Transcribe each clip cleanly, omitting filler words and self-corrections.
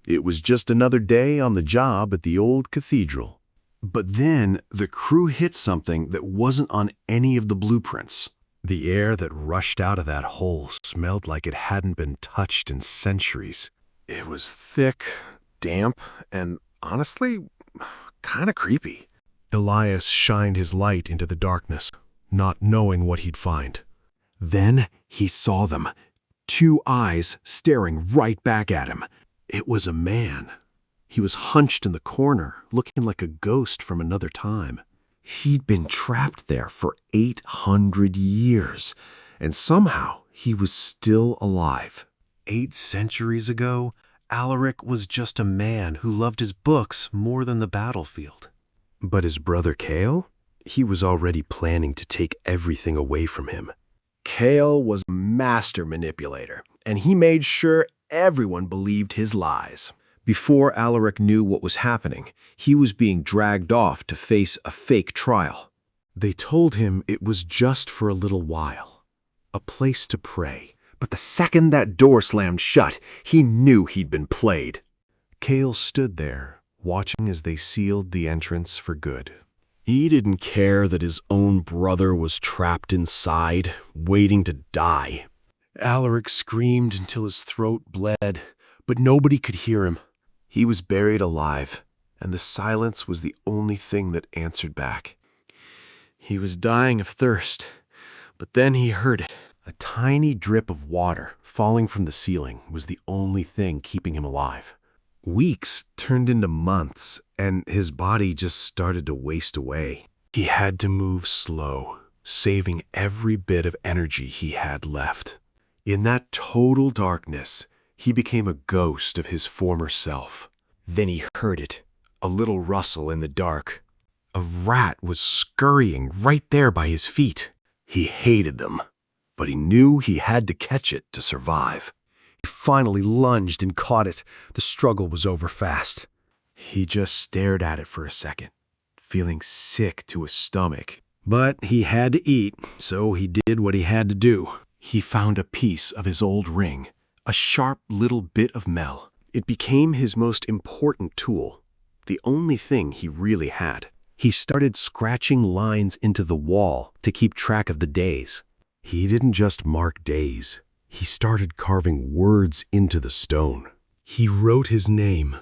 It was just another day on the job at the old cathedral. But then the crew hit something that wasn't on any of the blueprints. The air that rushed out of that hole smelled like it hadn't been touched in centuries. It was thick, damp, and honestly, kind of creepy. Elias shined his light into the darkness, not knowing what he'd find. Then he saw them, two eyes staring right back at him. It was a man. He was hunched in the corner, looking like a ghost from another time. He'd been trapped there for 800 years, and somehow he was still alive. 8 centuries ago, Alaric was just a man who loved his books more than the battlefield. But his brother Kael? He was already planning to take everything away from him. Kael was a master manipulator, and he made sure everyone believed his lies. Before Alaric knew what was happening, he was being dragged off to face a fake trial. They told him it was just for a little while, a place to pray. But the second that door slammed shut, he knew he'd been played. Kael stood there, watching as they sealed the entrance for good. He didn't care that his own brother was trapped inside, waiting to die. Alaric screamed until his throat bled, but nobody could hear him. He was buried alive, and the silence was the only thing that answered back. He was dying of thirst, but then he heard it. A tiny drip of water falling from the ceiling was the only thing keeping him alive. Weeks turned into months, and his body just started to waste away. He had to move slow, saving every bit of energy he had left. In that total darkness, he became a ghost of his former self. Then he heard it, a little rustle in the dark. A rat was scurrying right there by his feet. He hated them, but he knew he had to catch it to survive. He finally lunged and caught it. The struggle was over fast. He just stared at it for a second, feeling sick to his stomach. But he had to eat, so he did what he had to do. He found a piece of his old ring, a sharp little bit of metal. It became his most important tool, the only thing he really had. He started scratching lines into the wall to keep track of the days. He didn't just mark days. He started carving words into the stone. He wrote his name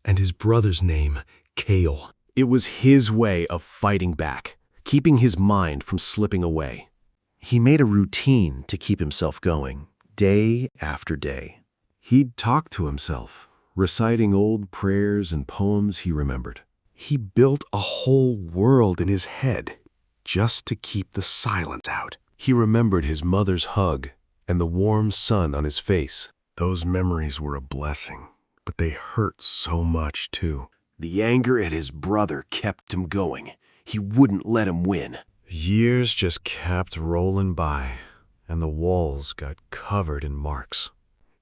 and his brother's name, Kael. It was his way of fighting back, keeping his mind from slipping away. He made a routine to keep himself going, day after day. He'd talk to himself, reciting old prayers and poems he remembered. He built a whole world in his head just to keep the silence out. He remembered his mother's hug and the warm sun on his face. Those memories were a blessing, but they hurt so much too. The anger at his brother kept him going. He wouldn't let him win. Years just kept rolling by, and the walls got covered in marks.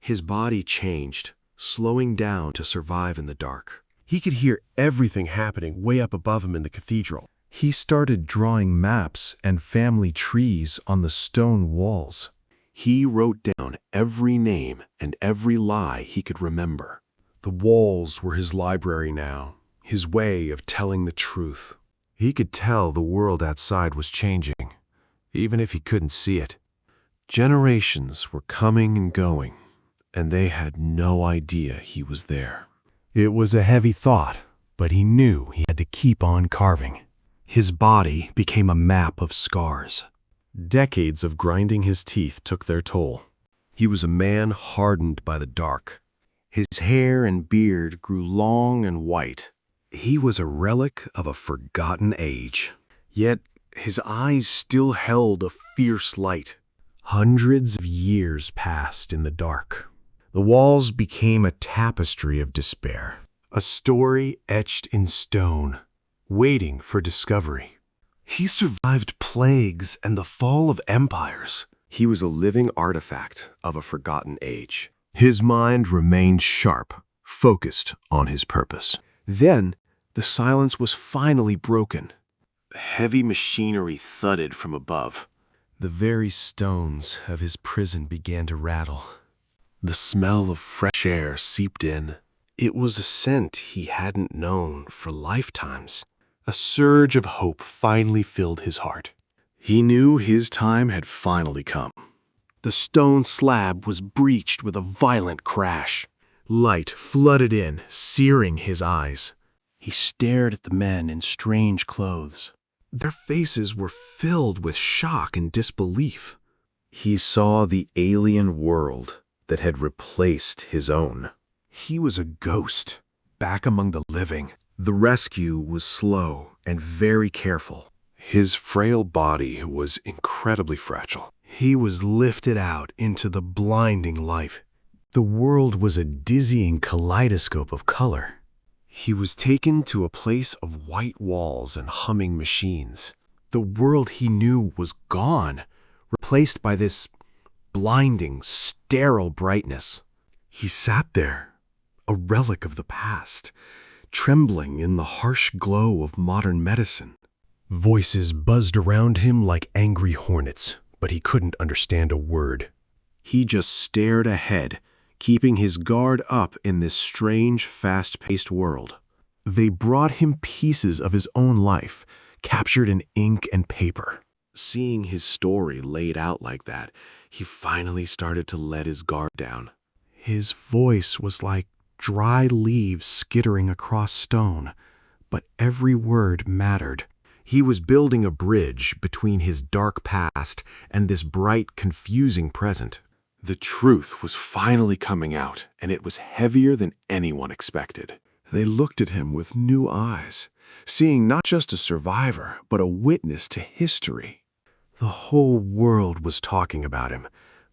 His body changed, slowing down to survive in the dark. He could hear everything happening way up above him in the cathedral. He started drawing maps and family trees on the stone walls. He wrote down every name and every lie he could remember. The walls were his library now, his way of telling the truth. He could tell the world outside was changing, even if he couldn't see it. Generations were coming and going, and they had no idea he was there. It was a heavy thought, but he knew he had to keep on carving. His body became a map of scars. Decades of grinding his teeth took their toll. He was a man hardened by the dark. His hair and beard grew long and white. He was a relic of a forgotten age. Yet his eyes still held a fierce light. Hundreds of years passed in the dark. The walls became a tapestry of despair, a story etched in stone, waiting for discovery. He survived plagues and the fall of empires. He was a living artifact of a forgotten age. His mind remained sharp, focused on his purpose. Then, the silence was finally broken. Heavy machinery thudded from above. The very stones of his prison began to rattle. The smell of fresh air seeped in, It was a scent he hadn't known for lifetimes. A surge of hope finally filled his heart. He knew his time had finally come. The stone slab was breached with a violent crash. Light flooded in, searing his eyes. He stared at the men in strange clothes. Their faces were filled with shock and disbelief. He saw the alien world that had replaced his own. He was a ghost, back among the living. The rescue was slow and very careful. His frail body was incredibly fragile. He was lifted out into the blinding light. The world was a dizzying kaleidoscope of color. He was taken to a place of white walls and humming machines. The world he knew was gone, replaced by this blinding, sterile brightness. He sat there, a relic of the past, trembling in the harsh glow of modern medicine. Voices buzzed around him like angry hornets, but he couldn't understand a word. He just stared ahead, keeping his guard up in this strange, fast-paced world. They brought him pieces of his own life, captured in ink and paper. Seeing his story laid out like that, he finally started to let his guard down. His voice was like dry leaves skittering across stone, but every word mattered. He was building a bridge between his dark past and this bright, confusing present. The truth was finally coming out, and it was heavier than anyone expected. They looked at him with new eyes, seeing not just a survivor, but a witness to history. The whole world was talking about him,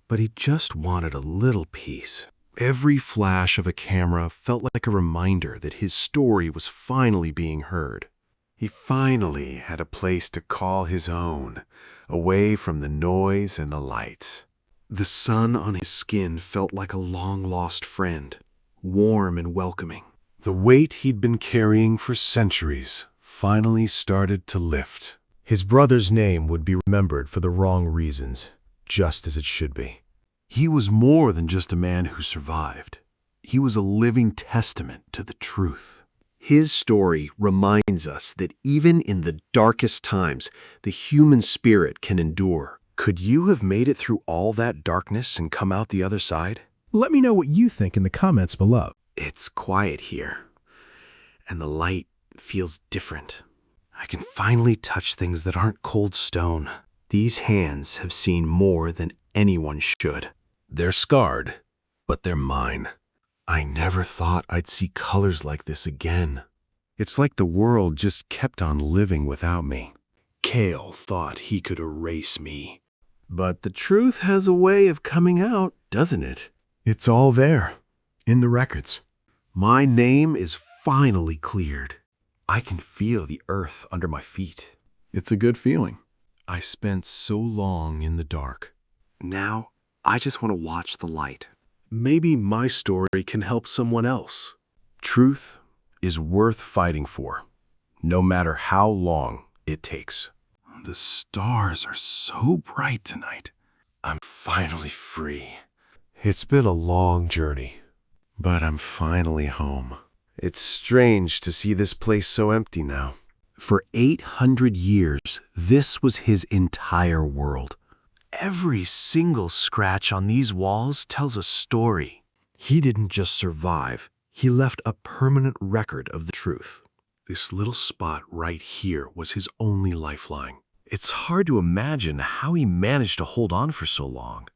but he just wanted a little piece. Every flash of a camera felt like a reminder that his story was finally being heard. He finally had a place to call his own, away from the noise and the lights. The sun on his skin felt like a long-lost friend, warm and welcoming. The weight he'd been carrying for centuries finally started to lift. His brother's name would be remembered for the wrong reasons, just as it should be. He was more than just a man who survived. He was a living testament to the truth. His story reminds us that even in the darkest times, the human spirit can endure. Could you have made it through all that darkness and come out the other side? Let me know what you think in the comments below. It's quiet here, and the light feels different. I can finally touch things that aren't cold stone. These hands have seen more than anyone should. They're scarred, but they're mine. I never thought I'd see colors like this again. It's like the world just kept on living without me. Kael thought he could erase me. But the truth has a way of coming out, doesn't it? It's all there, in the records. My name is finally cleared. I can feel the earth under my feet. It's a good feeling. I spent so long in the dark. Now, I just want to watch the light. Maybe my story can help someone else. Truth is worth fighting for, no matter how long it takes. The stars are so bright tonight. I'm finally free. It's been a long journey, but I'm finally home. It's strange to see this place so empty now. For 800 years, this was his entire world. Every single scratch on these walls tells a story. He didn't just survive, he left a permanent record of the truth. This little spot right here was his only lifeline. It's hard to imagine how he managed to hold on for so long.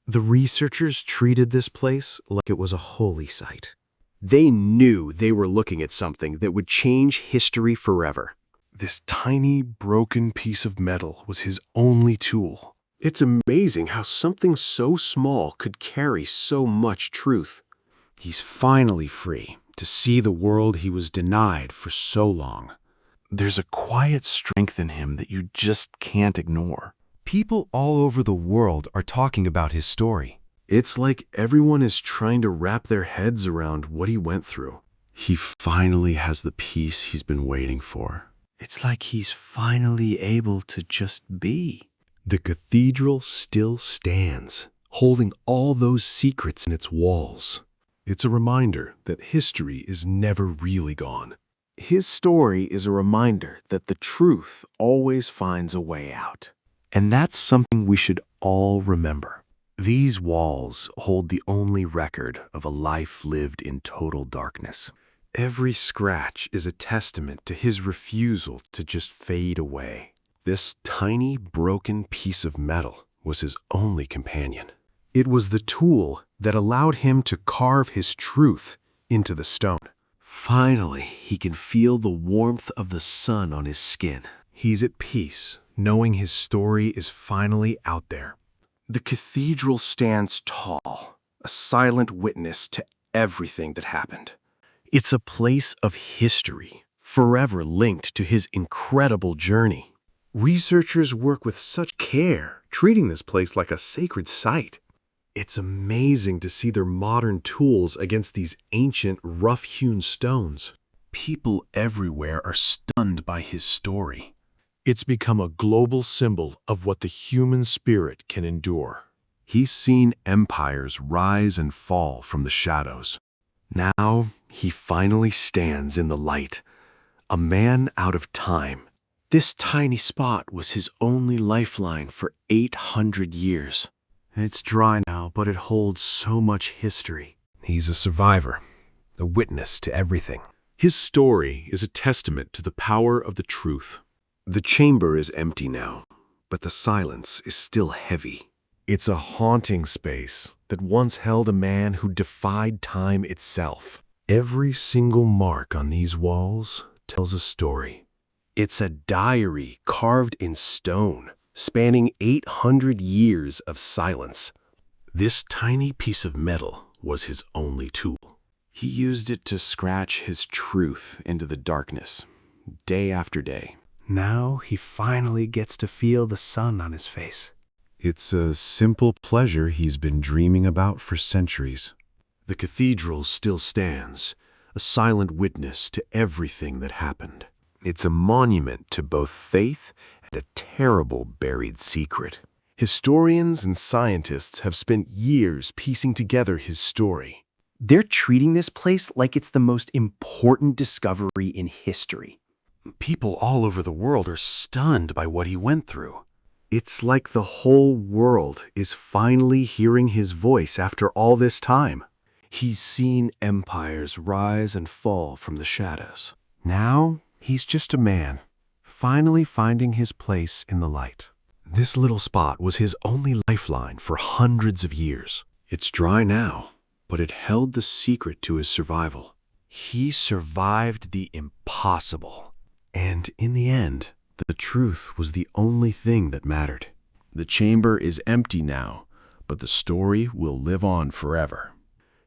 The researchers treated this place like it was a holy site. They knew they were looking at something that would change history forever. This tiny, broken piece of metal was his only tool. It's amazing how something so small could carry so much truth. He's finally free to see the world he was denied for so long. There's a quiet strength in him that you just can't ignore. People all over the world are talking about his story. It's like everyone is trying to wrap their heads around what he went through. He finally has the peace he's been waiting for. It's like he's finally able to just be. The cathedral still stands, holding all those secrets in its walls. It's a reminder that history is never really gone. His story is a reminder that the truth always finds a way out. And that's something we should all remember. These walls hold the only record of a life lived in total darkness. Every scratch is a testament to his refusal to just fade away. This tiny, broken piece of metal was his only companion. It was the tool that allowed him to carve his truth into the stone. Finally, he can feel the warmth of the sun on his skin. He's at peace, knowing his story is finally out there. The cathedral stands tall, a silent witness to everything that happened. It's a place of history, forever linked to his incredible journey. Researchers work with such care, treating this place like a sacred site. It's amazing to see their modern tools against these ancient, rough-hewn stones. People everywhere are stunned by his story. It's become a global symbol of what the human spirit can endure. He's seen empires rise and fall from the shadows. Now, he finally stands in the light, a man out of time. This tiny spot was his only lifeline for 800 years. It's dry now, but it holds so much history. He's a survivor, a witness to everything. His story is a testament to the power of the truth. The chamber is empty now, but the silence is still heavy. It's a haunting space that once held a man who defied time itself. Every single mark on these walls tells a story. It's a diary carved in stone, spanning 800 years of silence. This tiny piece of metal was his only tool. He used it to scratch his truth into the darkness, day after day. Now he finally gets to feel the sun on his face. It's a simple pleasure he's been dreaming about for centuries. The cathedral still stands, a silent witness to everything that happened. It's a monument to both faith and a terrible buried secret. Historians and scientists have spent years piecing together his story. They're treating this place like it's the most important discovery in history. People all over the world are stunned by what he went through. It's like the whole world is finally hearing his voice after all this time. He's seen empires rise and fall from the shadows. Now, he's just a man, finally finding his place in the light. This little spot was his only lifeline for hundreds of years. It's dry now, but it held the secret to his survival. He survived the impossible. And in the end, the truth was the only thing that mattered. The chamber is empty now, but the story will live on forever.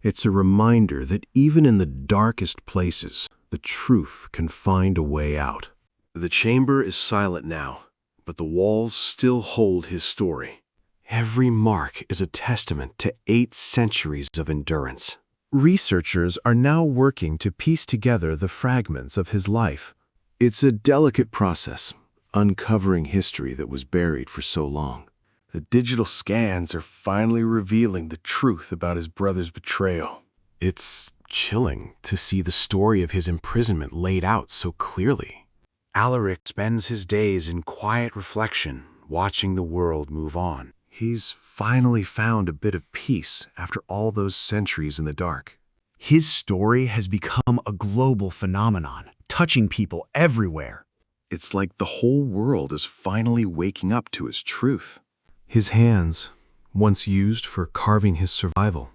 It's a reminder that even in the darkest places, the truth can find a way out. The chamber is silent now, but the walls still hold his story. Every mark is a testament to 8 centuries of endurance. Researchers are now working to piece together the fragments of his life. It's a delicate process, uncovering history that was buried for so long. The digital scans are finally revealing the truth about his brother's betrayal. It's chilling to see the story of his imprisonment laid out so clearly. Alaric spends his days in quiet reflection, watching the world move on. He's finally found a bit of peace after all those centuries in the dark. His story has become a global phenomenon, touching people everywhere. It's like the whole world is finally waking up to his truth. His hands, once used for carving his survival,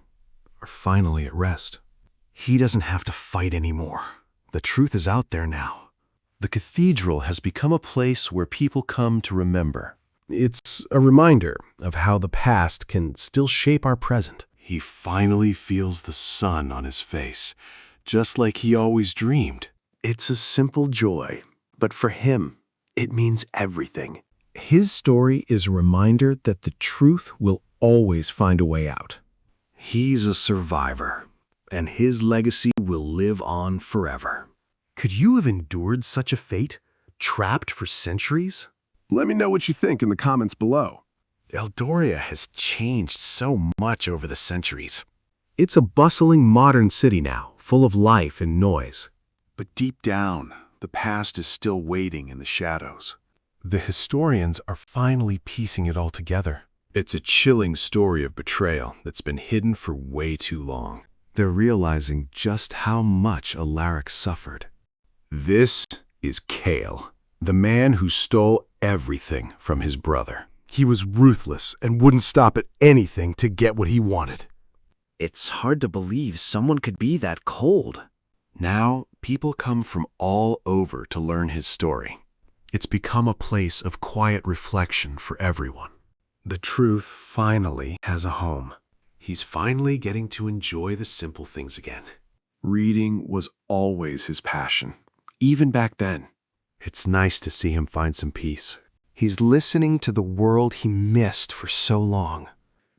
are finally at rest. He doesn't have to fight anymore. The truth is out there now. The cathedral has become a place where people come to remember. It's a reminder of how the past can still shape our present. He finally feels the sun on his face, just like he always dreamed. It's a simple joy, but for him, it means everything. His story is a reminder that the truth will always find a way out. He's a survivor, and his legacy will live on forever. Could you have endured such a fate, trapped for centuries? Let me know what you think in the comments below. Eldoria has changed so much over the centuries. It's a bustling modern city now, full of life and noise. But deep down, the past is still waiting in the shadows. The historians are finally piecing it all together. It's a chilling story of betrayal that's been hidden for way too long. They're realizing just how much Alaric suffered. This is Kael, the man who stole everything from his brother. He was ruthless and wouldn't stop at anything to get what he wanted. It's hard to believe someone could be that cold. Now, people come from all over to learn his story. It's become a place of quiet reflection for everyone. The truth finally has a home. He's finally getting to enjoy the simple things again. Reading was always his passion, even back then. It's nice to see him find some peace. He's listening to the world he missed for so long.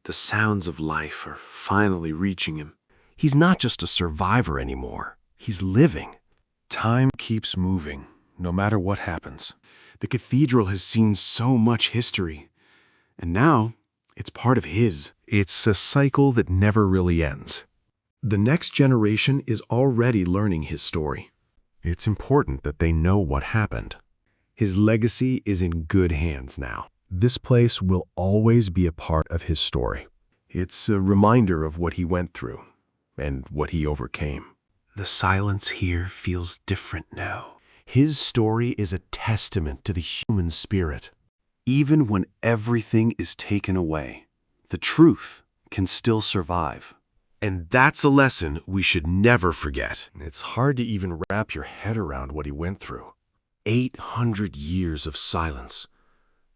The sounds of life are finally reaching him. He's not just a survivor anymore. He's living. Time keeps moving, no matter what happens. The cathedral has seen so much history, and now it's part of his. It's a cycle that never really ends. The next generation is already learning his story. It's important that they know what happened. His legacy is in good hands now. This place will always be a part of his story. It's a reminder of what he went through and what he overcame. The silence here feels different now. His story is a testament to the human spirit. Even when everything is taken away, the truth can still survive. And that's a lesson we should never forget. It's hard to even wrap your head around what he went through. 800 years of silence,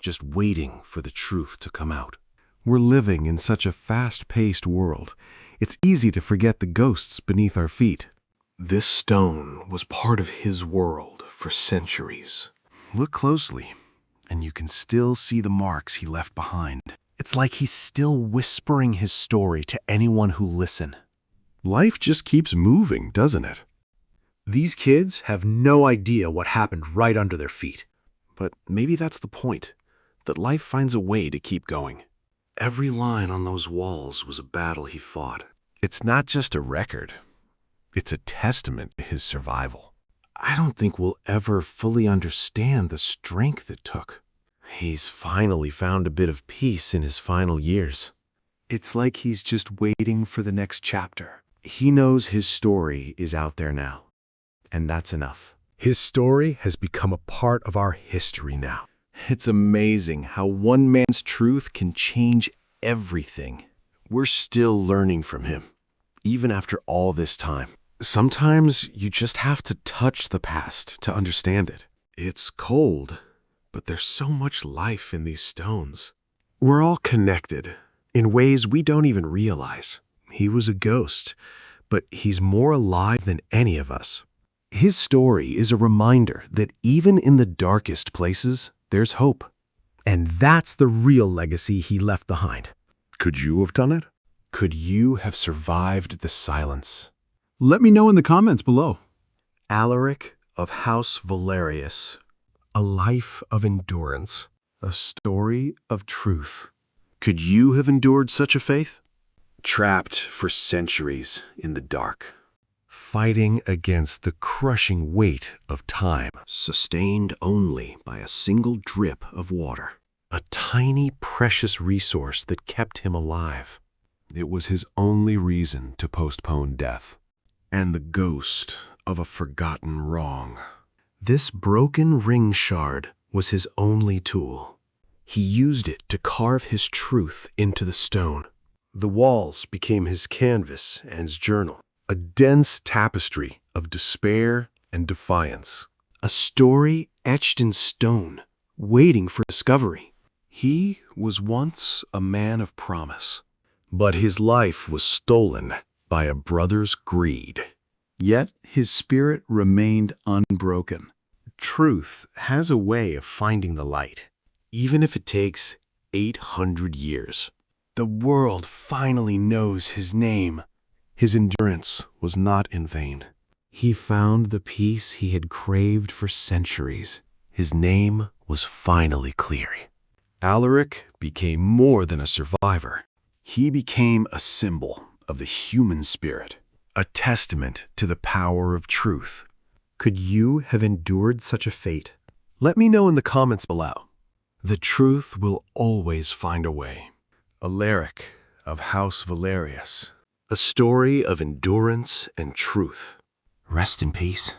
just waiting for the truth to come out. We're living in such a fast-paced world, it's easy to forget the ghosts beneath our feet. This stone was part of his world for centuries. Look closely, and you can still see the marks he left behind. It's like he's still whispering his story to anyone who listen. Life just keeps moving, doesn't it? These kids have no idea what happened right under their feet. But maybe that's the point, that life finds a way to keep going. Every line on those walls was a battle he fought. It's not just a record. It's a testament to his survival. I don't think we'll ever fully understand the strength it took. He's finally found a bit of peace in his final years. It's like he's just waiting for the next chapter. He knows his story is out there now, and that's enough. His story has become a part of our history now. It's amazing how one man's truth can change everything. We're still learning from him, even after all this time. Sometimes you just have to touch the past to understand it. It's cold, but there's so much life in these stones. We're all connected in ways we don't even realize. He was a ghost, but he's more alive than any of us. His story is a reminder that even in the darkest places, there's hope. And that's the real legacy he left behind. Could you have done it? Could you have survived the silence? Let me know in the comments below. Alaric of House Valerius. A life of endurance. A story of truth. Could you have endured such a faith? Trapped for centuries in the dark. Fighting against the crushing weight of time. Sustained only by a single drip of water. A tiny, precious resource that kept him alive. It was his only reason to postpone death. And the ghost of a forgotten wrong. This broken ring shard was his only tool. He used it to carve his truth into the stone. The walls became his canvas and his journal. A dense tapestry of despair and defiance. A story etched in stone, waiting for discovery. He was once a man of promise, but his life was stolen by a brother's greed. Yet his spirit remained unbroken. Truth has a way of finding the light, even if it takes 800 years. The world finally knows his name. His endurance was not in vain. He found the peace he had craved for centuries. His name was finally clear. Alaric became more than a survivor. He became a symbol of the human spirit, a testament to the power of truth. Could you have endured such a fate? Let me know in the comments below. The truth will always find a way. Alaric of House Valerius. A story of endurance and truth. Rest in peace.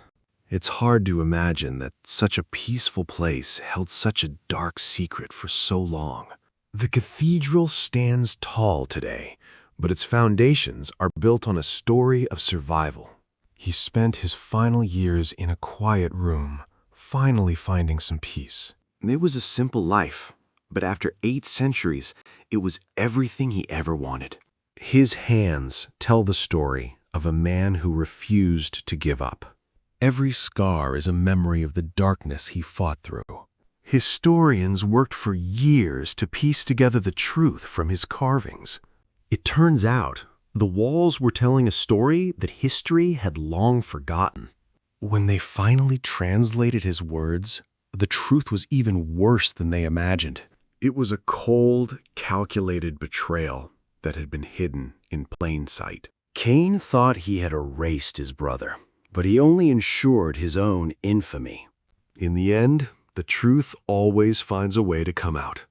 It's hard to imagine that such a peaceful place held such a dark secret for so long. The cathedral stands tall today, but its foundations are built on a story of survival. He spent his final years in a quiet room, finally finding some peace. It was a simple life, but after 8 centuries, it was everything he ever wanted. His hands tell the story of a man who refused to give up. Every scar is a memory of the darkness he fought through. Historians worked for years to piece together the truth from his carvings. It turns out the walls were telling a story that history had long forgotten. When they finally translated his words, the truth was even worse than they imagined. It was a cold, calculated betrayal that had been hidden in plain sight. Cain thought he had erased his brother, but he only ensured his own infamy. In the end, the truth always finds a way to come out.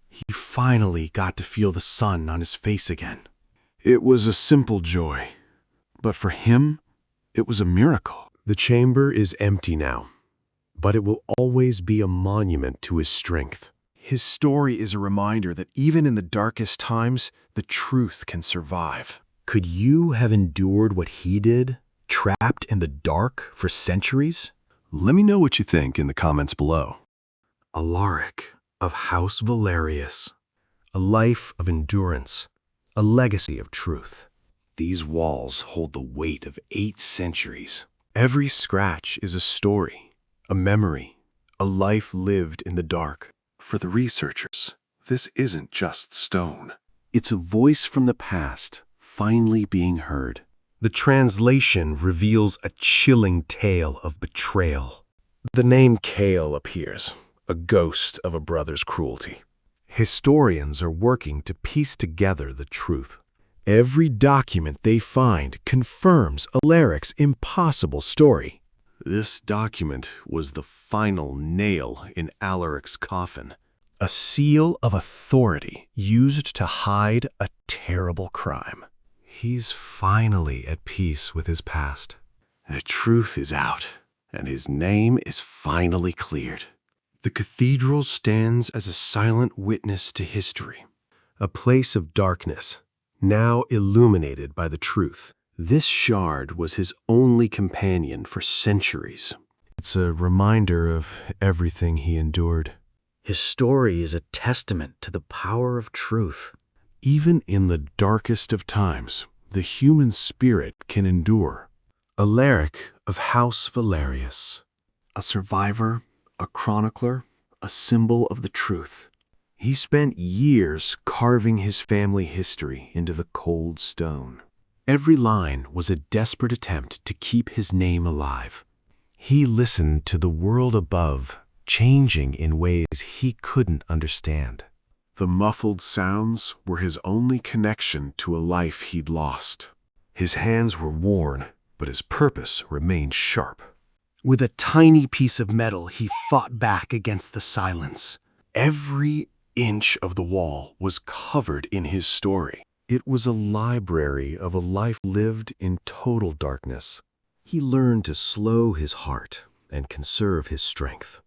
He finally got to feel the sun on his face again. It was a simple joy, but for him, it was a miracle. The chamber is empty now, but it will always be a monument to his strength. His story is a reminder that even in the darkest times, the truth can survive. Could you have endured what he did, trapped in the dark for centuries? Let me know what you think in the comments below. Alaric of House Valerius. A life of endurance, a legacy of truth. These walls hold the weight of 8 centuries. Every scratch is a story, a memory, a life lived in the dark. For the researchers, this isn't just stone. It's a voice from the past, finally being heard. The translation reveals a chilling tale of betrayal. The name Kael appears, a ghost of a brother's cruelty. Historians are working to piece together the truth. Every document they find confirms Alaric's impossible story. This document was the final nail in Alaric's coffin, a seal of authority used to hide a terrible crime. He's finally at peace with his past. The truth is out, and his name is finally cleared. The cathedral stands as a silent witness to history, a place of darkness, now illuminated by the truth. This shard was his only companion for centuries. It's a reminder of everything he endured. His story is a testament to the power of truth. Even in the darkest of times, the human spirit can endure. Alaric of House Valerius. A survivor, a chronicler, a symbol of the truth. He spent years carving his family history into the cold stone. Every line was a desperate attempt to keep his name alive. He listened to the world above, changing in ways he couldn't understand. The muffled sounds were his only connection to a life he'd lost. His hands were worn, but his purpose remained sharp. With a tiny piece of metal, he fought back against the silence. Every inch of the wall was covered in his story. It was a library of a life lived in total darkness. He learned to slow his heart and conserve his strength.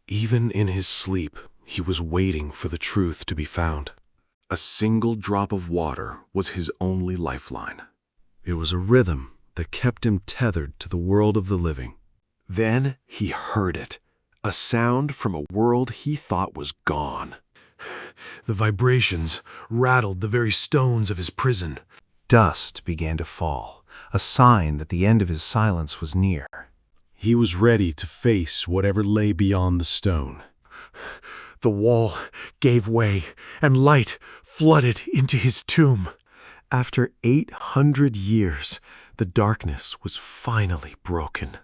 Even in his sleep, he was waiting for the truth to be found. A single drop of water was his only lifeline. It was a rhythm that kept him tethered to the world of the living. Then he heard it, a sound from a world he thought was gone. The vibrations rattled the very stones of his prison. Dust began to fall, a sign that the end of his silence was near. He was ready to face whatever lay beyond the stone. The wall gave way, and light flooded into his tomb. After 800 years, the darkness was finally broken.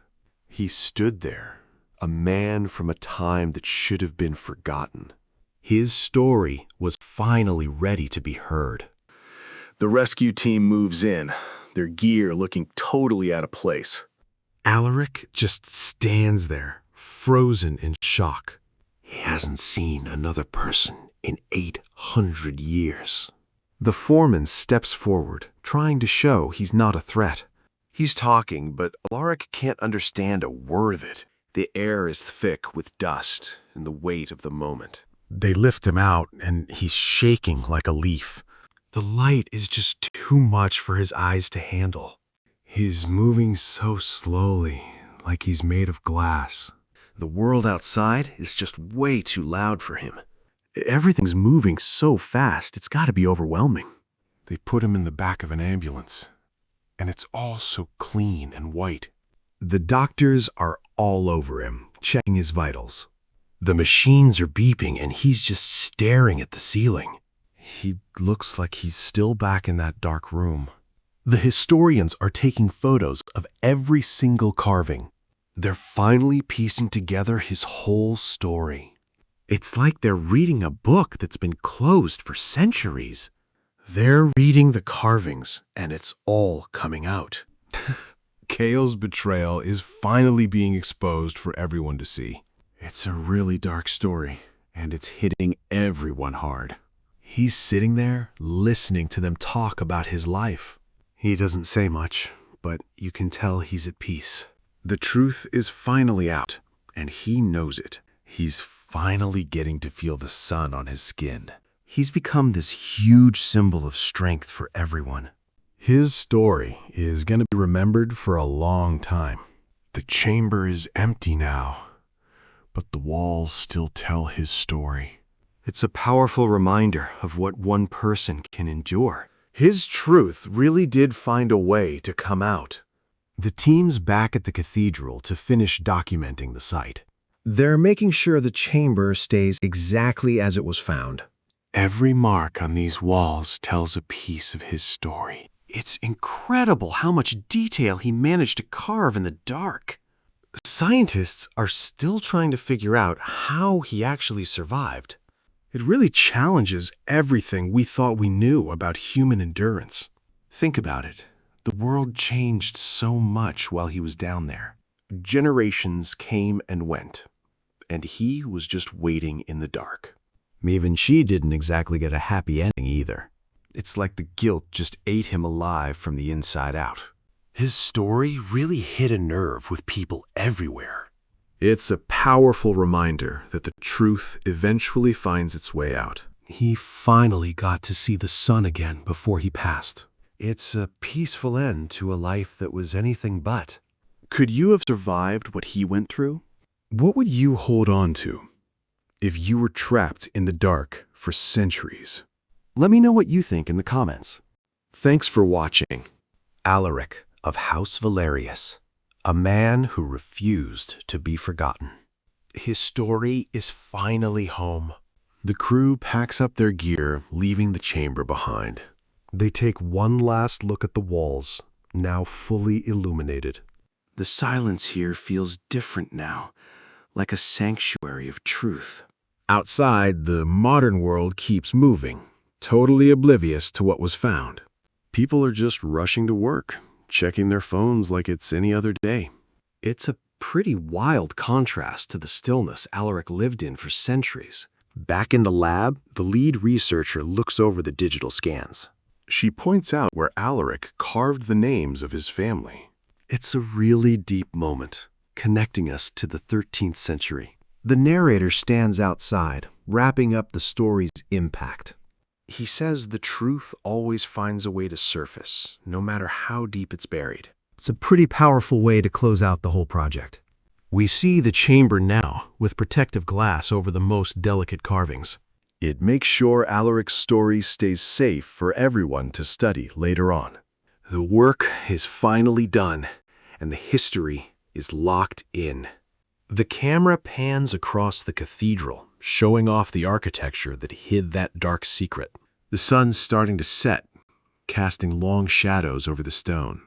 He stood there, a man from a time that should have been forgotten. His story was finally ready to be heard. The rescue team moves in, their gear looking totally out of place. Alaric just stands there, frozen in shock. He hasn't seen another person in 800 years. The foreman steps forward, trying to show he's not a threat. He's talking, but Alaric can't understand a word of it. The air is thick with dust and the weight of the moment. They lift him out, and he's shaking like a leaf. The light is just too much for his eyes to handle. He's moving so slowly, like he's made of glass. The world outside is just way too loud for him. Everything's moving so fast, it's got to be overwhelming. They put him in the back of an ambulance, and it's all so clean and white. The doctors are all over him, checking his vitals. The machines are beeping, and he's just staring at the ceiling. He looks like he's still back in that dark room. The historians are taking photos of every single carving. They're finally piecing together his whole story. It's like they're reading a book that's been closed for centuries. They're reading the carvings, and it's all coming out. Kael's betrayal is finally being exposed for everyone to see. It's a really dark story, and it's hitting everyone hard. He's sitting there, listening to them talk about his life. He doesn't say much, but you can tell he's at peace. The truth is finally out, and he knows it. He's finally getting to feel the sun on his skin. He's become this huge symbol of strength for everyone. His story is going to be remembered for a long time. The chamber is empty now, but the walls still tell his story. It's a powerful reminder of what one person can endure. His truth really did find a way to come out. The team's back at the cathedral to finish documenting the site. They're making sure the chamber stays exactly as it was found. Every mark on these walls tells a piece of his story. It's incredible how much detail he managed to carve in the dark. Scientists are still trying to figure out how he actually survived. It really challenges everything we thought we knew about human endurance. Think about it. The world changed so much while he was down there. Generations came and went, and he was just waiting in the dark. Even she didn't exactly get a happy ending either. It's like the guilt just ate him alive from the inside out. His story really hit a nerve with people everywhere. It's a powerful reminder that the truth eventually finds its way out. He finally got to see the sun again before he passed. It's a peaceful end to a life that was anything but. Could you have survived what he went through? What would you hold on to if you were trapped in the dark for centuries? Let me know what you think in the comments. Thanks for watching. Alaric of House Valerius, a man who refused to be forgotten. His story is finally home. The crew packs up their gear, leaving the chamber behind. They take one last look at the walls, now fully illuminated. The silence here feels different now, like a sanctuary of truth. Outside, the modern world keeps moving, totally oblivious to what was found. People are just rushing to work, checking their phones like it's any other day. It's a pretty wild contrast to the stillness Alaric lived in for centuries. Back in the lab, the lead researcher looks over the digital scans. She points out where Alaric carved the names of his family. It's a really deep moment, connecting us to the 13th century. The narrator stands outside, wrapping up the story's impact. He says the truth always finds a way to surface, no matter how deep it's buried. It's a pretty powerful way to close out the whole project. We see the chamber now, with protective glass over the most delicate carvings. It makes sure Alaric's story stays safe for everyone to study later on. The work is finally done, and the history is locked in. The camera pans across the cathedral, showing off the architecture that hid that dark secret. The sun's starting to set, casting long shadows over the stone.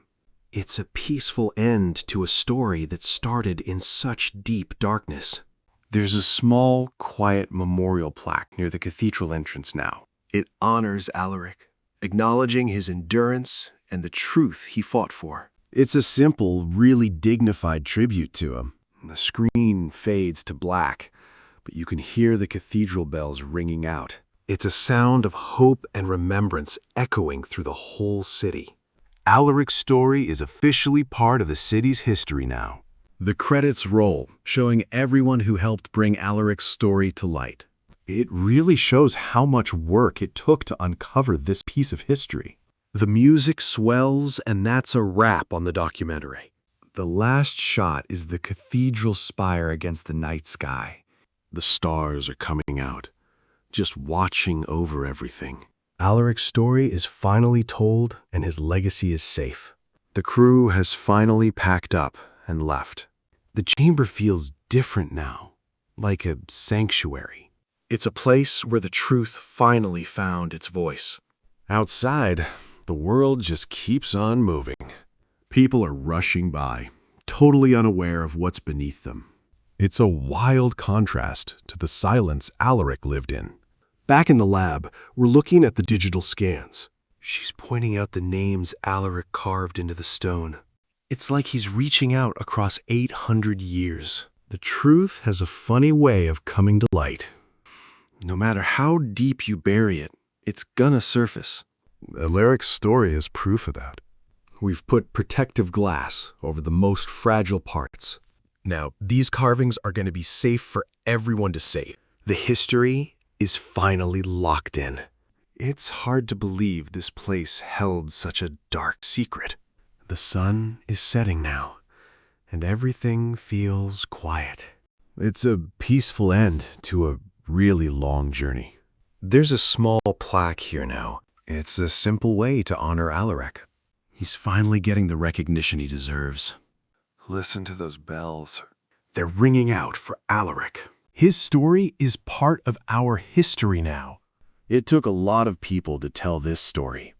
It's a peaceful end to a story that started in such deep darkness. There's a small, quiet memorial plaque near the cathedral entrance now. It honors Alaric acknowledging his endurance and the truth he fought for. It's a simple, really dignified tribute to him. The screen fades to black, but you can hear the cathedral bells ringing out. It's a sound of hope and remembrance echoing through the whole city. Alaric's story is officially part of the city's history now. The credits roll, showing everyone who helped bring Alaric's story to light. It really shows how much work it took to uncover this piece of history. The music swells, and that's a wrap on the documentary. The last shot is the cathedral spire against the night sky. The stars are coming out, just watching over everything. Alaric's story is finally told, and his legacy is safe. The crew has finally packed up and left. The chamber feels different now, like a sanctuary. It's a place where the truth finally found its voice. Outside, the world just keeps on moving. People are rushing by, totally unaware of what's beneath them. It's a wild contrast to the silence Alaric lived in. Back in the lab, we're looking at the digital scans. She's pointing out the names Alaric carved into the stone. It's like he's reaching out across 800 years. The truth has a funny way of coming to light. No matter how deep you bury it, it's gonna surface. Alaric's story is proof of that. We've put protective glass over the most fragile parts. Now, these carvings are going to be safe for everyone to see. The history is finally locked in. It's hard to believe this place held such a dark secret. The sun is setting now, and everything feels quiet. It's a peaceful end to a really long journey. There's a small plaque here now. It's a simple way to honor Alaric. He's finally getting the recognition he deserves. Listen to those bells. They're ringing out for Alaric. His story is part of our history now. It took a lot of people to tell this story.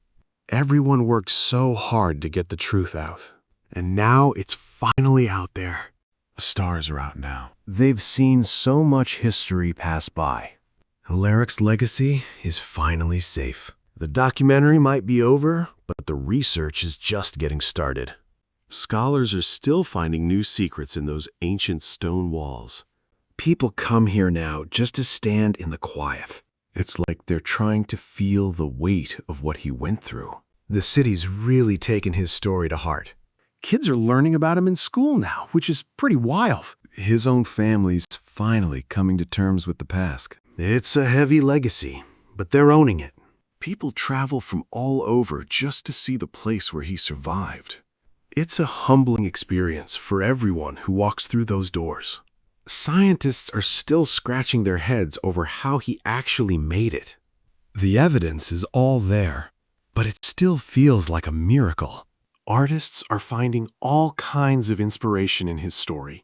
Everyone worked so hard to get the truth out. And now it's finally out there. The stars are out now. They've seen so much history pass by. Alaric's legacy is finally safe. The documentary might be over, but the research is just getting started. Scholars are still finding new secrets in those ancient stone walls. People come here now just to stand in the quiet. It's like they're trying to feel the weight of what he went through. The city's really taken his story to heart. Kids are learning about him in school now, which is pretty wild. His own family's finally coming to terms with the past. It's a heavy legacy, but they're owning it. People travel from all over just to see the place where he survived. It's a humbling experience for everyone who walks through those doors. Scientists are still scratching their heads over how he actually made it. The evidence is all there, but it still feels like a miracle. Artists are finding all kinds of inspiration in his story.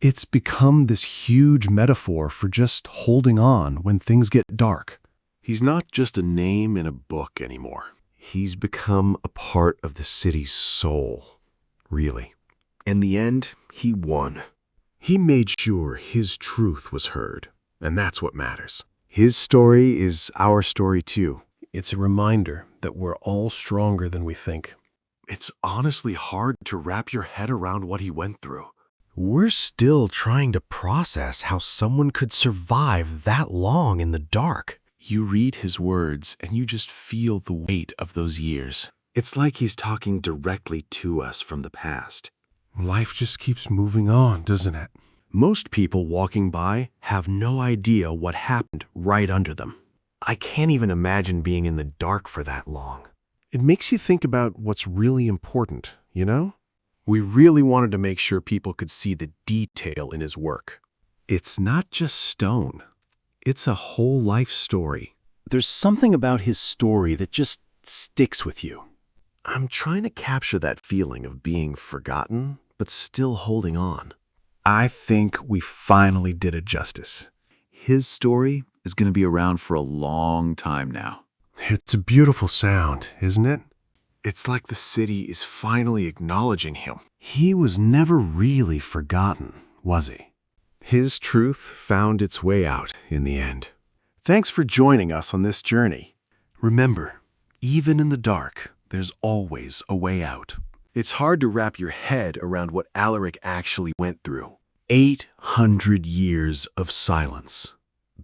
It's become this huge metaphor for just holding on when things get dark. He's not just a name in a book anymore. He's become a part of the city's soul, really. In the end, he won. He made sure his truth was heard, and that's what matters. His story is our story too. It's a reminder that we're all stronger than we think. It's honestly hard to wrap your head around what he went through. We're still trying to process how someone could survive that long in the dark. You read his words and you just feel the weight of those years. It's like he's talking directly to us from the past. Life just keeps moving on, doesn't it? Most people walking by have no idea what happened right under them. I can't even imagine being in the dark for that long. It makes you think about what's really important, you know? We really wanted to make sure people could see the detail in his work. It's not just stone. It's a whole life story. There's something about his story that just sticks with you. I'm trying to capture that feeling of being forgotten, but still holding on. I think we finally did it justice. His story is going to be around for a long time now. It's a beautiful sound, isn't it? It's like the city is finally acknowledging him. He was never really forgotten, was he? His truth found its way out in the end. Thanks for joining us on this journey. Remember, even in the dark, there's always a way out. It's hard to wrap your head around what Alaric actually went through. 800 years of silence,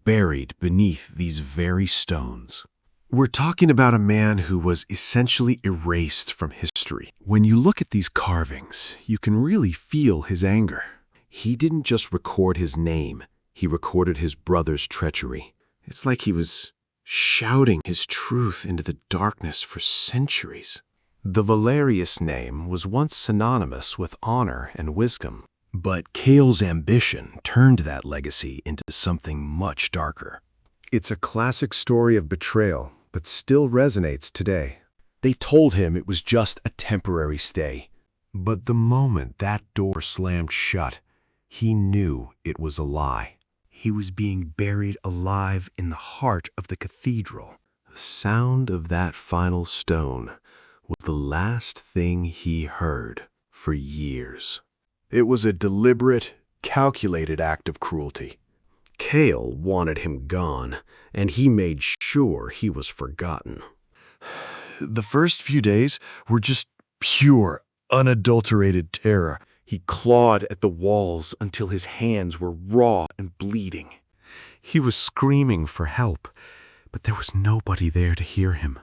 buried beneath these very stones. We're talking about a man who was essentially erased from history. When you look at these carvings, you can really feel his anger. He didn't just record his name, he recorded his brother's treachery. It's like he was shouting his truth into the darkness for centuries. The Valerius name was once synonymous with honor and wisdom, but Kael's ambition turned that legacy into something much darker. It's a classic story of betrayal, but still resonates today. They told him it was just a temporary stay. But the moment that door slammed shut, he knew it was a lie. He was being buried alive in the heart of the cathedral. The sound of that final stone was the last thing he heard for years. It was a deliberate, calculated act of cruelty. Kael wanted him gone, and he made sure he was forgotten. The first few days were just pure, unadulterated terror. He clawed at the walls until his hands were raw and bleeding. He was screaming for help, but there was nobody there to hear him.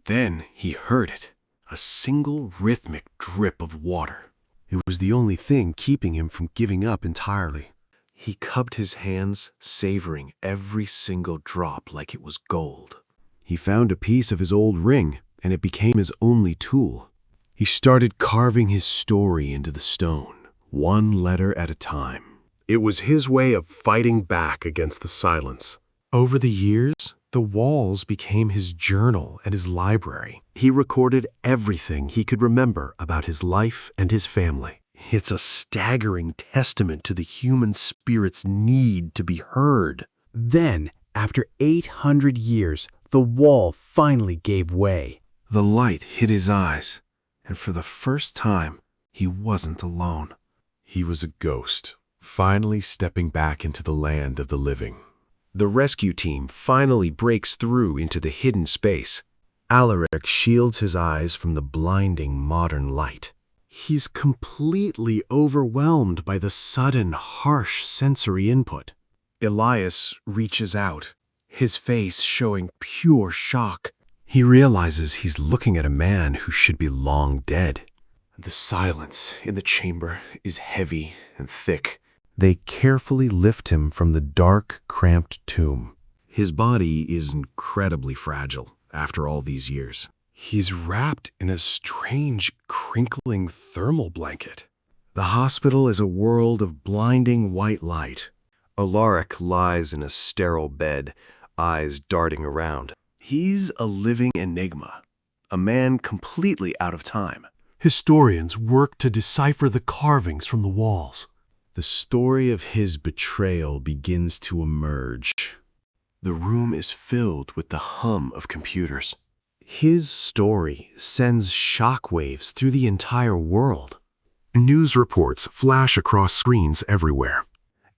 Then he heard it, a single rhythmic drip of water. It was the only thing keeping him from giving up entirely. He cupped his hands, savoring every single drop like it was gold. He found a piece of his old ring, and it became his only tool. He started carving his story into the stone, one letter at a time. It was his way of fighting back against the silence. Over the years, the walls became his journal and his library. He recorded everything he could remember about his life and his family. It's a staggering testament to the human spirit's need to be heard. Then, after 800 years, the wall finally gave way. The light hit his eyes, and for the first time, he wasn't alone. He was a ghost, finally stepping back into the land of the living. The rescue team finally breaks through into the hidden space. Alaric shields his eyes from the blinding modern light. He's completely overwhelmed by the sudden, harsh sensory input. Elias reaches out, his face showing pure shock. He realizes he's looking at a man who should be long dead. The silence in the chamber is heavy and thick. They carefully lift him from the dark, cramped tomb. His body is incredibly fragile after all these years. He's wrapped in a strange, crinkling thermal blanket. The hospital is a world of blinding white light. Alaric lies in a sterile bed, eyes darting around. He's a living enigma, a man completely out of time. Historians work to decipher the carvings from the walls. The story of his betrayal begins to emerge. The room is filled with the hum of computers. His story sends shockwaves through the entire world. News reports flash across screens everywhere.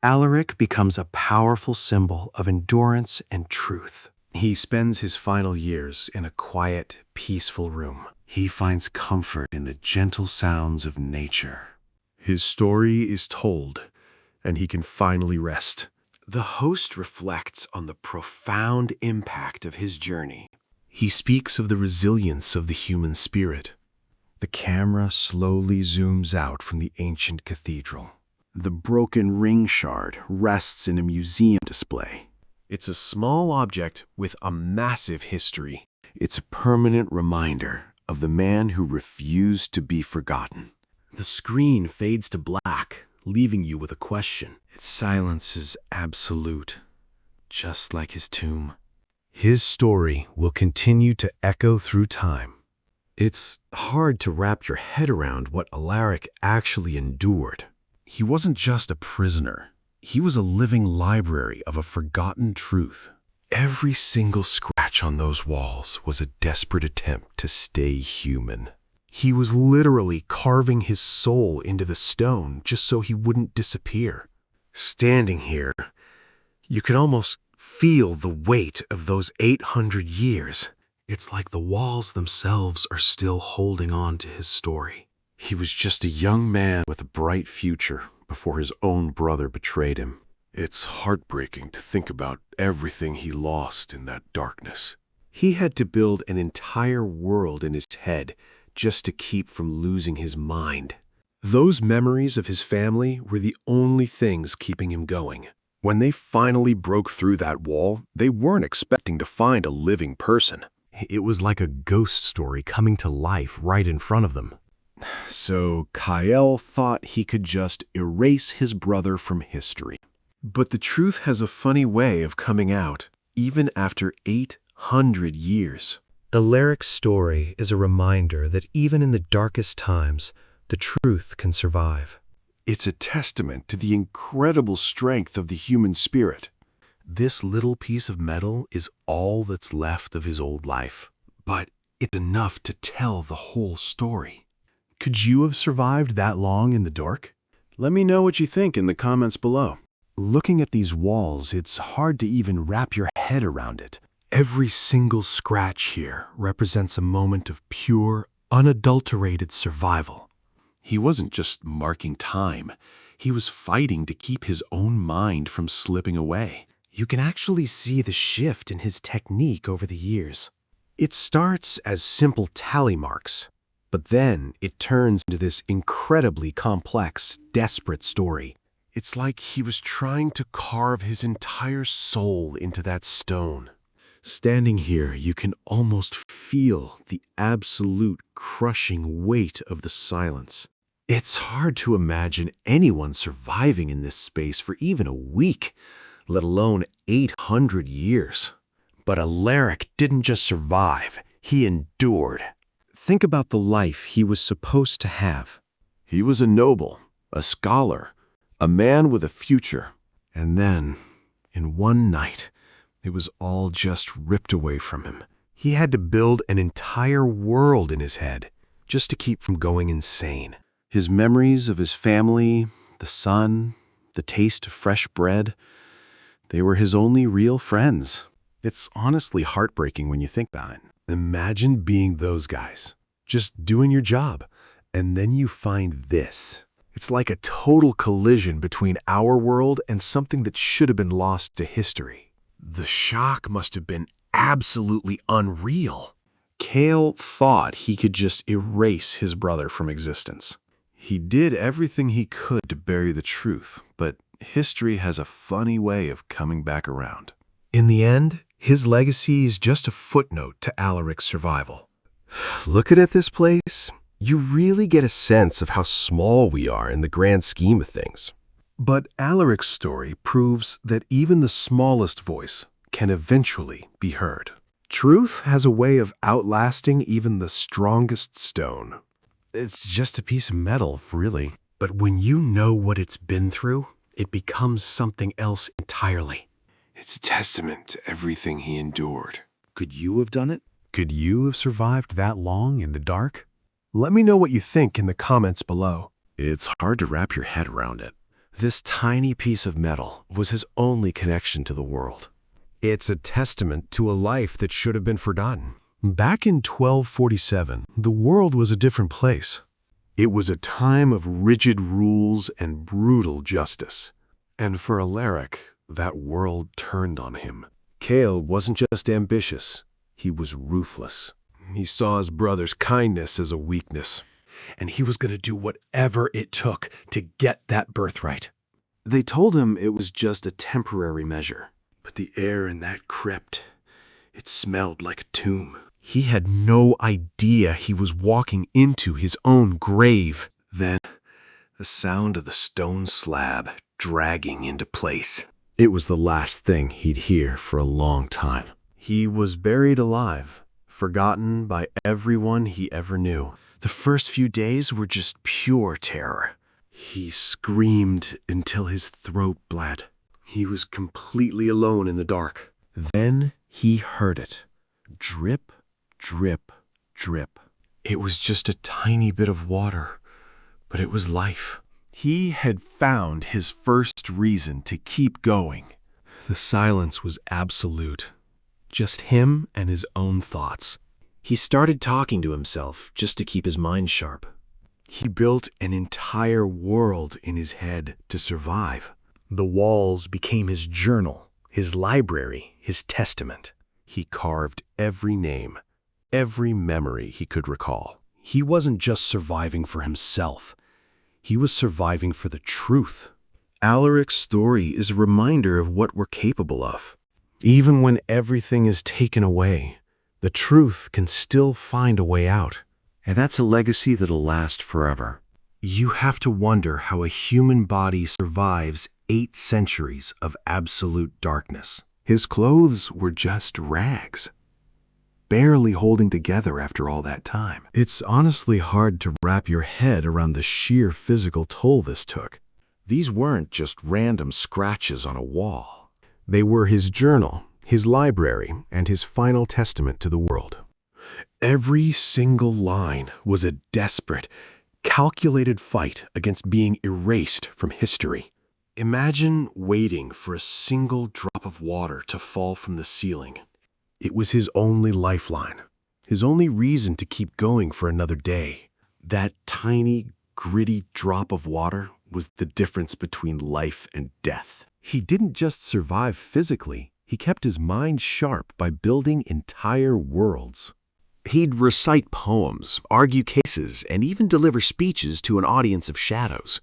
Alaric becomes a powerful symbol of endurance and truth. He spends his final years in a quiet, peaceful room. He finds comfort in the gentle sounds of nature. His story is told, and he can finally rest. The host reflects on the profound impact of his journey. He speaks of the resilience of the human spirit. The camera slowly zooms out from the ancient cathedral. The broken ring shard rests in a museum display. It's a small object with a massive history. It's a permanent reminder of the man who refused to be forgotten. The screen fades to black, leaving you with a question. Its silence is absolute, just like his tomb. His story will continue to echo through time. It's hard to wrap your head around what Alaric actually endured. He wasn't just a prisoner. He was a living library of a forgotten truth. Every single scratch on those walls was a desperate attempt to stay human. He was literally carving his soul into the stone just so he wouldn't disappear. Standing here, you can almost feel the weight of those 800 years. It's like the walls themselves are still holding on to his story. He was just a young man with a bright future before his own brother betrayed him. It's heartbreaking to think about everything he lost in that darkness. He had to build an entire world in his head just to keep from losing his mind. Those memories of his family were the only things keeping him going. When they finally broke through that wall, they weren't expecting to find a living person. It was like a ghost story coming to life right in front of them. So Kael thought he could just erase his brother from history. But the truth has a funny way of coming out, even after 800 years. Alaric's story is a reminder that even in the darkest times, the truth can survive. It's a testament to the incredible strength of the human spirit. This little piece of metal is all that's left of his old life, but it's enough to tell the whole story. Could you have survived that long in the dark? Let me know what you think in the comments below. Looking at these walls, it's hard to even wrap your head around it. Every single scratch here represents a moment of pure, unadulterated survival. He wasn't just marking time. He was fighting to keep his own mind from slipping away. You can actually see the shift in his technique over the years. It starts as simple tally marks, but then it turns into this incredibly complex, desperate story. It's like he was trying to carve his entire soul into that stone. Standing here, you can almost feel the absolute crushing weight of the silence. It's hard to imagine anyone surviving in this space for even a week, let alone 800 years. But Alaric didn't just survive, he endured. Think about the life he was supposed to have. He was a noble, a scholar, a man with a future. And then, in one night, it was all just ripped away from him. He had to build an entire world in his head just to keep from going insane. His memories of his family, the sun, the taste of fresh bread, they were his only real friends. It's honestly heartbreaking when you think about it. Imagine being those guys, just doing your job, and then you find this. It's like a total collision between our world and something that should have been lost to history. The shock must have been absolutely unreal. Kael thought he could just erase his brother from existence. He did everything he could to bury the truth, but history has a funny way of coming back around. In the end, his legacy is just a footnote to Alaric's survival. Looking at this place, you really get a sense of how small we are in the grand scheme of things. But Alaric's story proves that even the smallest voice can eventually be heard. Truth has a way of outlasting even the strongest stone. It's just a piece of metal, really. But when you know what it's been through, it becomes something else entirely. It's a testament to everything he endured. Could you have done it? Could you have survived that long in the dark? Let me know what you think in the comments below. It's hard to wrap your head around it. This tiny piece of metal was his only connection to the world. It's a testament to a life that should have been forgotten. Back in 1247, the world was a different place. It was a time of rigid rules and brutal justice. And for Alaric, that world turned on him. Kael wasn't just ambitious, he was ruthless. He saw his brother's kindness as a weakness, and he was going to do whatever it took to get that birthright. They told him it was just a temporary measure, but the air in that crypt, it smelled like a tomb. He had no idea he was walking into his own grave. Then, the sound of the stone slab dragging into place. It was the last thing he'd hear for a long time. He was buried alive, forgotten by everyone he ever knew. The first few days were just pure terror. He screamed until his throat bled. He was completely alone in the dark. Then he heard it. Drip, drip, drip. It was just a tiny bit of water, but it was life. He had found his first reason to keep going. The silence was absolute. just him and his own thoughts. He started talking to himself just to keep his mind sharp. He built an entire world in his head to survive. The walls became his journal, his library, his testament. He carved every name, every memory he could recall. He wasn't just surviving for himself. He was surviving for the truth. Alaric's story is a reminder of what we're capable of. Even when everything is taken away, the truth can still find a way out. And that's a legacy that'll last forever. You have to wonder how a human body survives 8 centuries of absolute darkness. His clothes were just rags, barely holding together after all that time. It's honestly hard to wrap your head around the sheer physical toll this took. These weren't just random scratches on a wall. They were his journal, his library, and his final testament to the world. Every single line was a desperate, calculated fight against being erased from history. Imagine waiting for a single drop of water to fall from the ceiling. It was his only lifeline, his only reason to keep going for another day. That tiny, gritty drop of water was the difference between life and death. He didn't just survive physically, he kept his mind sharp by building entire worlds. He'd recite poems, argue cases, and even deliver speeches to an audience of shadows.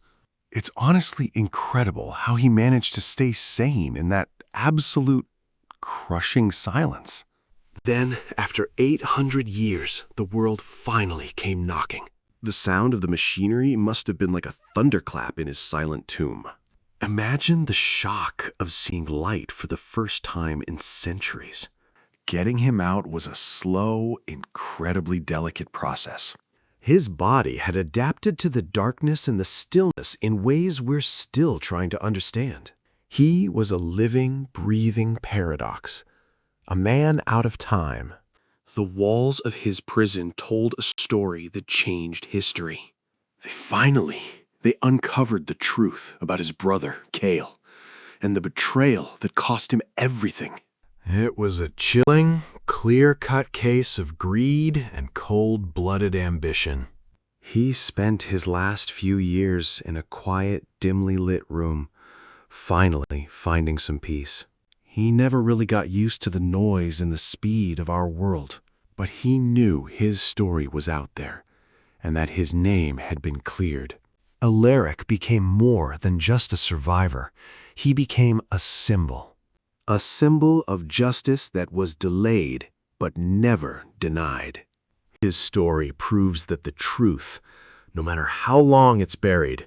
It's honestly incredible how he managed to stay sane in that absolute, crushing silence. Then, after 800 years, the world finally came knocking. The sound of the machinery must have been like a thunderclap in his silent tomb. Imagine the shock of seeing light for the first time in centuries. Getting him out was a slow, incredibly delicate process. His body had adapted to the darkness and the stillness in ways we're still trying to understand. He was a living, breathing paradox, a man out of time. The walls of his prison told a story that changed history. They uncovered the truth about his brother, Kael, and the betrayal that cost him everything. It was a chilling, clear-cut case of greed and cold-blooded ambition. He spent his last few years in a quiet, dimly lit room, finally finding some peace. He never really got used to the noise and the speed of our world. But he knew his story was out there, and that his name had been cleared. Alaric became more than just a survivor. He became a symbol. A symbol of justice that was delayed but never denied. His story proves that the truth, no matter how long it's buried,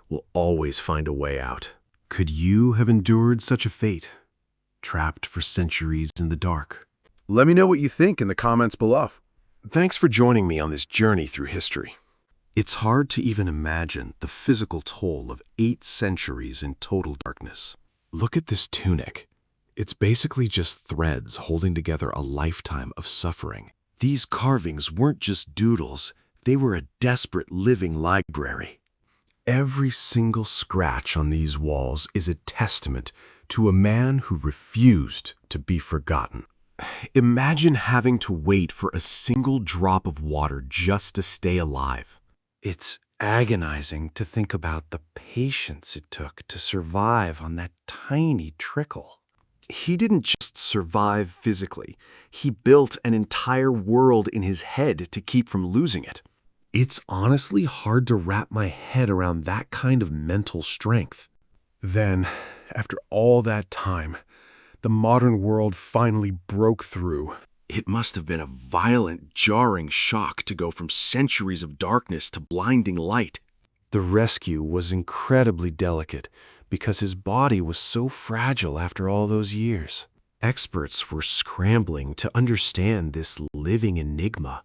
will always find a way out. Could you have endured such a fate, trapped for centuries in the dark? Let me know what you think in the comments below. Thanks for joining me on this journey through history. It's hard to even imagine the physical toll of 8 centuries in total darkness. Look at this tunic. It's basically just threads holding together a lifetime of suffering. These carvings weren't just doodles, they were a desperate living library. Every single scratch on these walls is a testament to a man who refused to be forgotten. Imagine having to wait for a single drop of water just to stay alive. It's agonizing to think about the patience it took to survive on that tiny trickle. He didn't just survive physically. He built an entire world in his head to keep from losing it. It's honestly hard to wrap my head around that kind of mental strength. Then, after all that time, the modern world finally broke through. It must have been a violent, jarring shock to go from centuries of darkness to blinding light. The rescue was incredibly delicate because his body was so fragile after all those years. Experts were scrambling to understand this living enigma,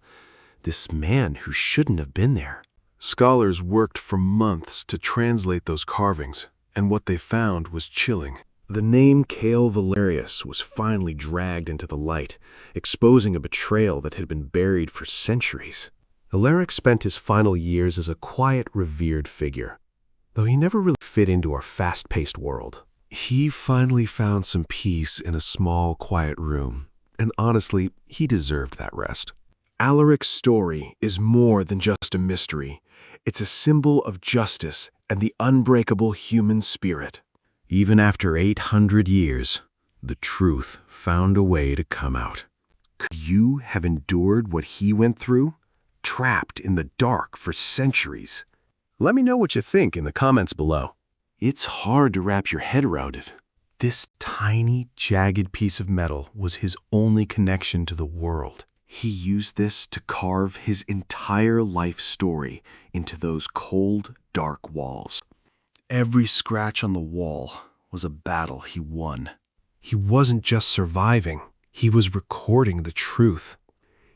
this man who shouldn't have been there. Scholars worked for months to translate those carvings, and what they found was chilling. The name Cael Valerius was finally dragged into the light, exposing a betrayal that had been buried for centuries. Alaric spent his final years as a quiet, revered figure, though he never really fit into our fast-paced world. He finally found some peace in a small, quiet room, and honestly, he deserved that rest. Alaric's story is more than just a mystery. It's a symbol of justice and the unbreakable human spirit. Even after 800 years, the truth found a way to come out. Could you have endured what he went through? Trapped in the dark for centuries. Let me know what you think in the comments below. It's hard to wrap your head around it. This tiny, jagged piece of metal was his only connection to the world. He used this to carve his entire life story into those cold, dark walls. Every scratch on the wall was a battle he won. He wasn't just surviving, he was recording the truth.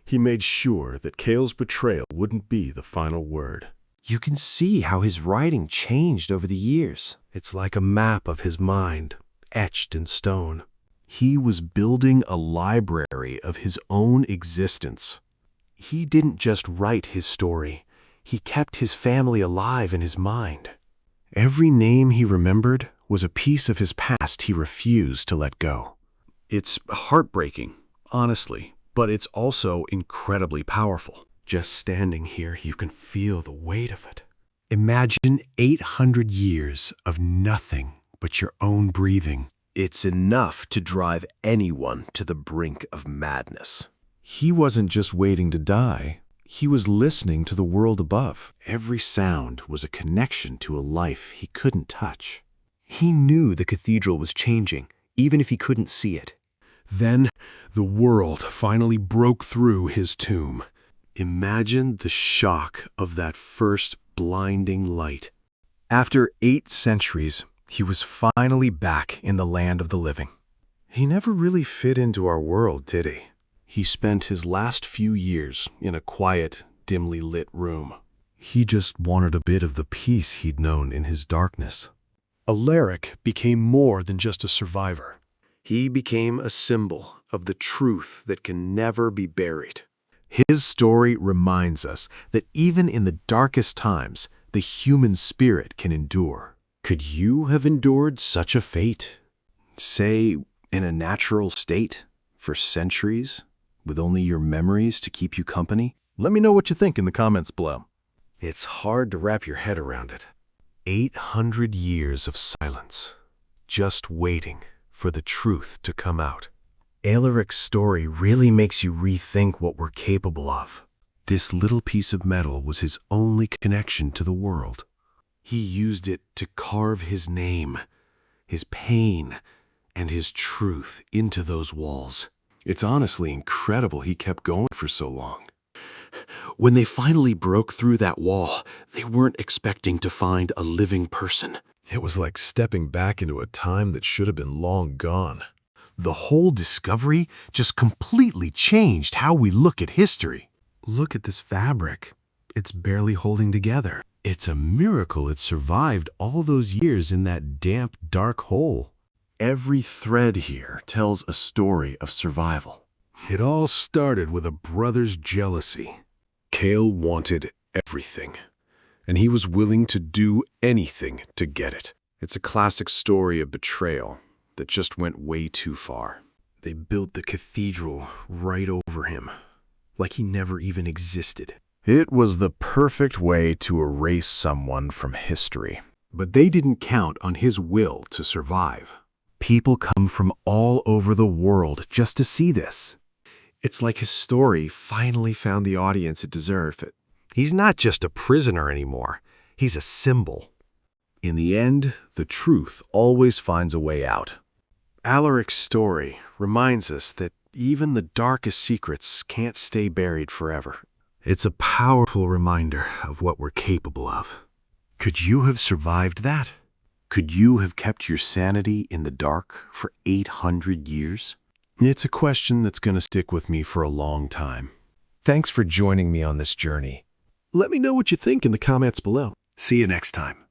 He made sure that Kael's betrayal wouldn't be the final word. You can see how his writing changed over the years. It's like a map of his mind, etched in stone. He was building a library of his own existence. He didn't just write his story, he kept his family alive in his mind. Every name he remembered was a piece of his past he refused to let go. It's heartbreaking, honestly, but it's also incredibly powerful. Just standing here, you can feel the weight of it. Imagine 800 years of nothing but your own breathing. It's enough to drive anyone to the brink of madness. He wasn't just waiting to die. He was listening to the world above. Every sound was a connection to a life he couldn't touch. He knew the cathedral was changing, even if he couldn't see it. Then the world finally broke through his tomb. Imagine the shock of that first blinding light. After 8 centuries, he was finally back in the land of the living. He never really fit into our world, did he? He spent his last few years in a quiet, dimly lit room. He just wanted a bit of the peace he'd known in his darkness. Alaric became more than just a survivor. He became a symbol of the truth that can never be buried. His story reminds us that even in the darkest times, the human spirit can endure. Could you have endured such a fate? Say, in a natural state, for centuries, with only your memories to keep you company? Let me know what you think in the comments below. It's hard to wrap your head around it. 800 years of silence, just waiting for the truth to come out. Alaric's story really makes you rethink what we're capable of. This little piece of metal was his only connection to the world. He used it to carve his name, his pain, and his truth into those walls. It's honestly incredible he kept going for so long. When they finally broke through that wall, they weren't expecting to find a living person. It was like stepping back into a time that should have been long gone. The whole discovery just completely changed how we look at history. Look at this fabric. It's barely holding together. It's a miracle it survived all those years in that damp, dark hole. Every thread here tells a story of survival. It all started with a brother's jealousy. Kael wanted everything, and he was willing to do anything to get it. It's a classic story of betrayal that just went way too far. They built the cathedral right over him, like he never even existed. It was the perfect way to erase someone from history. But they didn't count on his will to survive. People come from all over the world just to see this. It's like his story finally found the audience it deserved. He's not just a prisoner anymore. He's a symbol. In the end, the truth always finds a way out. Alaric's story reminds us that even the darkest secrets can't stay buried forever. It's a powerful reminder of what we're capable of. Could you have survived that? Could you have kept your sanity in the dark for 800 years? It's a question that's going to stick with me for a long time. Thanks for joining me on this journey. Let me know what you think in the comments below. See you next time.